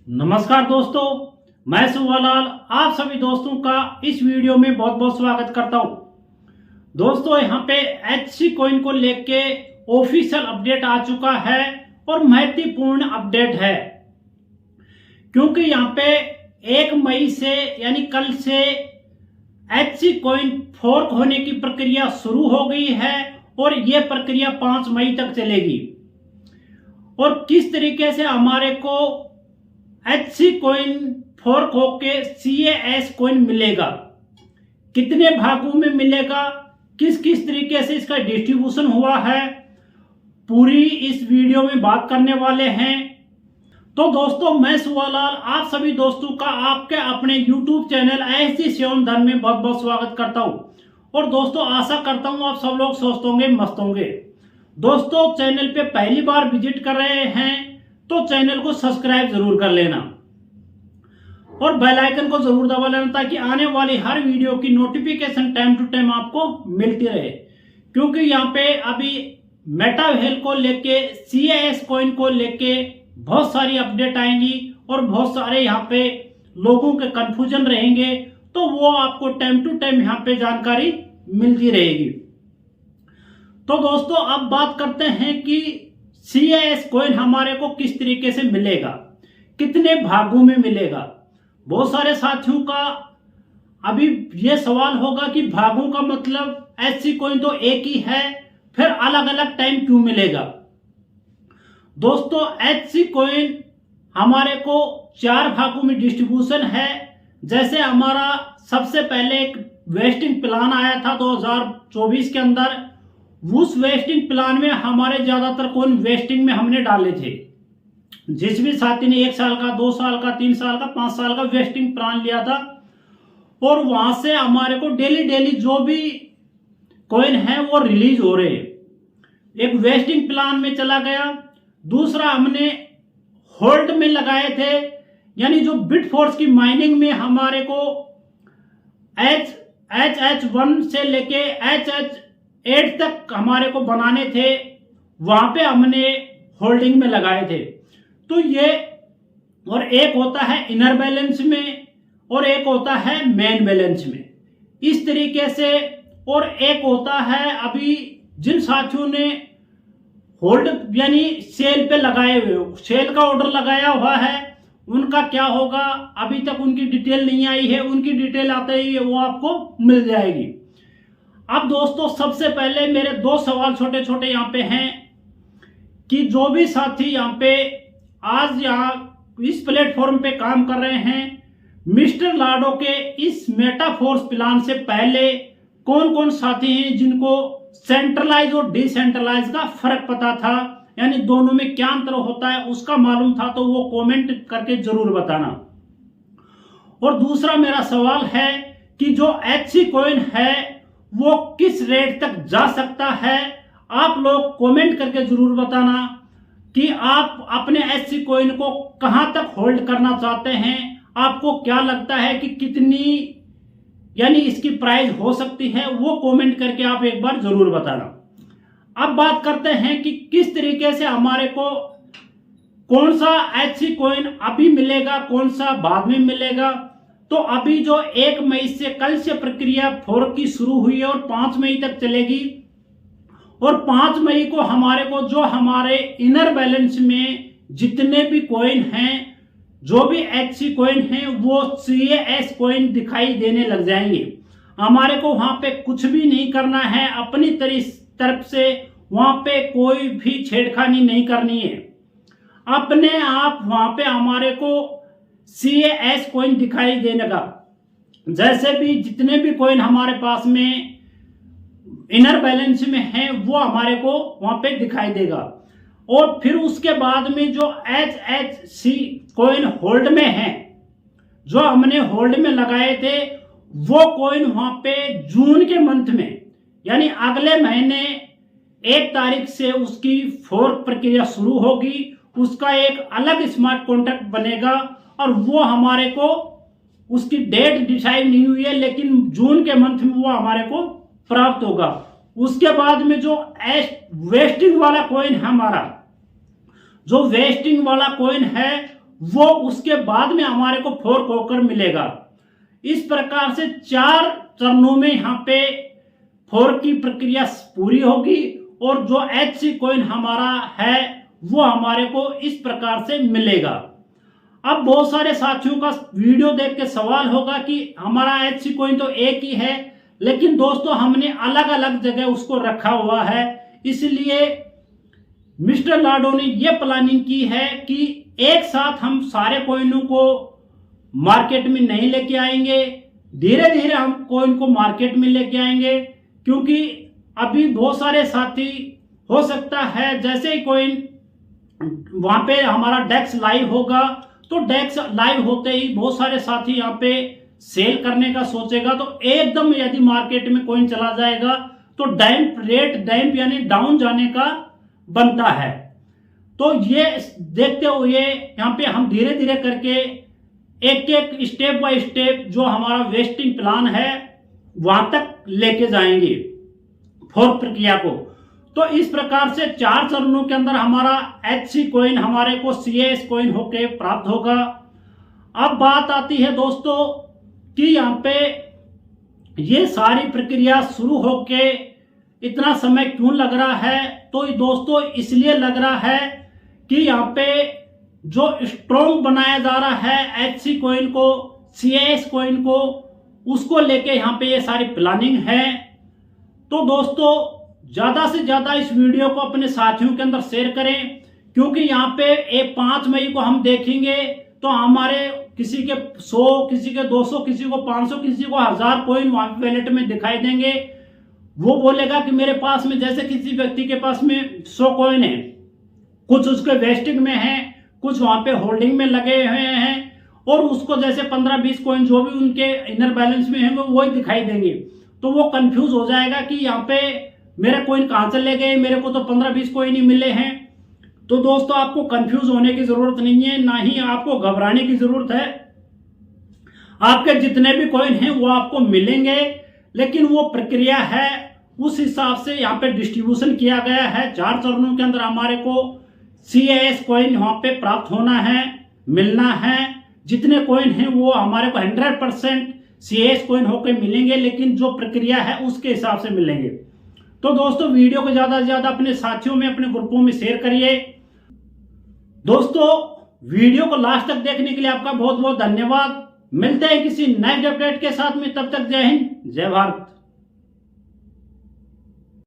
नमस्कार दोस्तों, मैं सुवालाल आप सभी दोस्तों का इस वीडियो में बहुत बहुत स्वागत करता हूं। दोस्तों यहाँ पे HC कॉइन को लेके ऑफिशियल अपडेट आ चुका है और महत्वपूर्ण अपडेट है, क्योंकि यहाँ पे 1 मई से यानी कल से HC कॉइन फोर्क होने की प्रक्रिया शुरू हो गई है और ये प्रक्रिया 5 मई तक चलेगी। और किस तरीके से हमारे को HC कॉइन फोर्क होके CAS कॉइन मिलेगा, कितने भागों में मिलेगा, किस किस तरीके से इसका डिस्ट्रीब्यूशन हुआ है, पूरी इस वीडियो में बात करने वाले हैं। तो दोस्तों मैं सुवालाल आप सभी दोस्तों का आपके अपने YouTube चैनल SG सेवन धन में बहुत बहुत स्वागत करता हूं। और दोस्तों आशा करता हूं आप सब लोग स्वस्थ होंगे, मस्त होंगे। दोस्तों चैनल पे पहली बार विजिट कर रहे हैं तो चैनल को सब्सक्राइब जरूर कर लेना और बेल आइकन को जरूर दबा लेना, ताकि आने वाली हर वीडियो की नोटिफिकेशन टाइम टू टाइम आपको मिलती रहे। क्योंकि यहाँ पे अभी मेटावेल को लेके CAS कॉइन को लेके बहुत सारी अपडेट आएंगी और बहुत सारे यहाँ पे लोगों के कंफ्यूजन रहेंगे, तो वो आपको टाइम टू टाइम यहाँ पे जानकारी मिलती रहेगी। तो दोस्तों अब बात करते हैं कि CAS कॉइन हमारे को किस तरीके से मिलेगा, कितने भागों में मिलेगा। बहुत सारे साथियों का अभी ये सवाल होगा कि भागों का मतलब HC कॉइन तो एक ही है, फिर अलग अलग टाइम क्यों मिलेगा। दोस्तों HC कॉइन हमारे को 4 भागों में डिस्ट्रीब्यूशन है। जैसे हमारा सबसे पहले एक वेस्टिंग प्लान आया था 2024 के अंदर, उस वेस्टिंग प्लान में हमारे ज्यादातर कॉइन वेस्टिंग में हमने डाले थे। जिस भी साथी ने 1 साल का, 2 साल का, 3 साल का, 5 साल का वेस्टिंग प्लान लिया था, और वहां से हमारे को डेली जो भी कॉइन है वो रिलीज हो रहे। एक वेस्टिंग प्लान में चला गया, दूसरा हमने होल्ड में लगाए थे, यानी जो बिटफोर्स की माइनिंग में हमारे को HH1 से लेके HH8 तक हमारे को बनाने थे, वहां पे हमने होल्डिंग में लगाए थे। तो ये, और एक होता है इनर बैलेंस में और एक होता है मेन बैलेंस में, इस तरीके से। और एक होता है अभी जिन साथियों ने होल्ड यानी सेल पे लगाए हुए, सेल का ऑर्डर लगाया हुआ है, उनका क्या होगा, अभी तक उनकी डिटेल नहीं आई है। उनकी डिटेल आते ही वो आपको मिल जाएगी। अब दोस्तों सबसे पहले मेरे 2 सवाल छोटे छोटे यहाँ पे हैं कि जो भी साथी यहाँ पे आज यहाँ इस प्लेटफॉर्म पे काम कर रहे हैं, मिस्टर लाडो के इस मेटाफोर्स प्लान से पहले कौन कौन साथी हैं जिनको सेंट्रलाइज और डिसेंट्रलाइज का फर्क पता था, यानी दोनों में क्या अंतर होता है उसका मालूम था, तो वो कमेंट करके जरूर बताना। और दूसरा मेरा सवाल है कि जो HC कॉइन है वो किस रेट तक जा सकता है। आप लोग कमेंट करके जरूर बताना कि आप अपने HC कॉइन को कहां तक होल्ड करना चाहते हैं। आपको क्या लगता है कि कितनी यानी इसकी प्राइस हो सकती है, वो कमेंट करके आप एक बार जरूर बताना। अब बात करते हैं कि किस तरीके से हमारे को कौन सा HC कॉइन अभी मिलेगा, कौन सा बाद में मिलेगा। तो अभी जो 1 मई से कल से प्रक्रिया फोर्क की शुरू हुई है और 5 मई तक चलेगी। और 5 मई को हमारे को जो हमारे इनर बैलेंस में जितने भी कॉइन हैं, जो भी HC कॉइन हैं, वो CAS कॉइन दिखाई देने लग जाएंगे। हमारे को वहां पे कुछ भी नहीं करना है, अपनी तरफ से वहां पे कोई भी छेड़खानी नहीं करनी है। अपने आप वहां पे हमारे को CAS कॉइन दिखाई देगा। जैसे भी जितने भी कॉइन हमारे पास में इनर बैलेंस में है वो हमारे को वहां पे दिखाई देगा। और फिर उसके बाद में जो HHC कॉइन होल्ड में है, जो हमने होल्ड में लगाए थे, वो कॉइन वहां पे जून के मंथ में यानी अगले महीने 1 तारीख से उसकी फोर्क प्रक्रिया शुरू होगी। उसका एक अलग स्मार्ट कॉन्ट्रैक्ट बनेगा और वो हमारे को उसकी डेट डिसाइड नहीं हुई है, लेकिन जून के मंथ में वो हमारे को प्राप्त होगा। उसके बाद में जो वेस्टिंग वाला कॉइन है हमारा, जो वेस्टिंग वाला कॉइन है वो उसके बाद में हमारे को फोर्क होकर मिलेगा। इस प्रकार से 4 चरणों में यहाँ पे फोर्क की प्रक्रिया पूरी होगी और जो HC कॉइन हमारा है वो हमारे को इस प्रकार से मिलेगा। अब बहुत सारे साथियों का वीडियो देख के सवाल होगा कि हमारा HC कॉइन तो एक ही है, लेकिन दोस्तों हमने अलग अलग जगह उसको रखा हुआ है। इसलिए मिस्टर लाडो ने यह प्लानिंग की है कि एक साथ हम सारे कॉइनों को मार्केट में नहीं लेके आएंगे, धीरे धीरे हम कॉइन को मार्केट में लेके आएंगे। क्योंकि अभी बहुत सारे साथी हो सकता है जैसे ही कॉइन वहां पे हमारा डेक्स लाइव होगा तो डेक्स लाइव होते ही बहुत सारे साथी यहाँ पे सेल करने का सोचेगा, तो एकदम यदि मार्केट में कॉइन चला जाएगा तो डैम्प यानी डाउन जाने का बनता है। तो ये देखते हुए यहाँ पे हम धीरे धीरे करके एक एक स्टेप बाय स्टेप जो हमारा वेस्टिंग प्लान है वहां तक लेके जाएंगे फोर्क प्रक्रिया को। तो इस प्रकार से 4 चरणों के अंदर हमारा HC कॉइन हमारे को CAS कॉइन होके प्राप्त होगा। अब बात आती है दोस्तों कि यहाँ पे ये सारी प्रक्रिया शुरू होके इतना समय क्यों लग रहा है, तो दोस्तों इसलिए लग रहा है कि यहाँ पे जो स्ट्रॉन्ग बनाया जा रहा है HC कॉइन को, CAS कॉइन को, उसको लेके यहाँ पे ये सारी प्लानिंग है। तो दोस्तों ज्यादा से ज्यादा इस वीडियो को अपने साथियों के अंदर शेयर करें, क्योंकि यहाँ पे 5 मई को हम देखेंगे तो हमारे किसी के 100, किसी के 200, किसी को 500, किसी को 1000 कॉइन वहां पे वैलेट में दिखाई देंगे। वो बोलेगा कि मेरे पास में, जैसे किसी व्यक्ति के पास में 100 कॉइन है, कुछ उसके वेस्टिंग में है, कुछ वहां पे होल्डिंग में लगे हुए हैं, और उसको जैसे 15-20 कॉइन जो भी उनके इनर बैलेंस में है वो ही दिखाई देंगे। तो वो कंफ्यूज हो जाएगा कि यहाँ पे मेरे कॉइन कहां चले गए, मेरे को तो 15-20 कॉइन ही मिले हैं। तो दोस्तों आपको कंफ्यूज होने की जरूरत नहीं है, ना ही आपको घबराने की जरूरत है। आपके जितने भी कॉइन हैं वो आपको मिलेंगे, लेकिन वो प्रक्रिया है उस हिसाब से यहाँ पे डिस्ट्रीब्यूशन किया गया है। 4 चरणों के अंदर हमारे को CAS कॉइन वहां पे प्राप्त होना है, मिलना है। जितने कॉइन हैं वो हमारे को 100% CAS कॉइन होकर मिलेंगे, लेकिन जो प्रक्रिया है उसके हिसाब से मिलेंगे। तो दोस्तों वीडियो को ज्यादा से ज्यादा अपने साथियों में, अपने ग्रुपों में शेयर करिए। दोस्तों वीडियो को लास्ट तक देखने के लिए आपका बहुत बहुत धन्यवाद। मिलते हैं किसी नेक्स्ट अपडेट के साथ में, तब तक जय हिंद, जय भारत।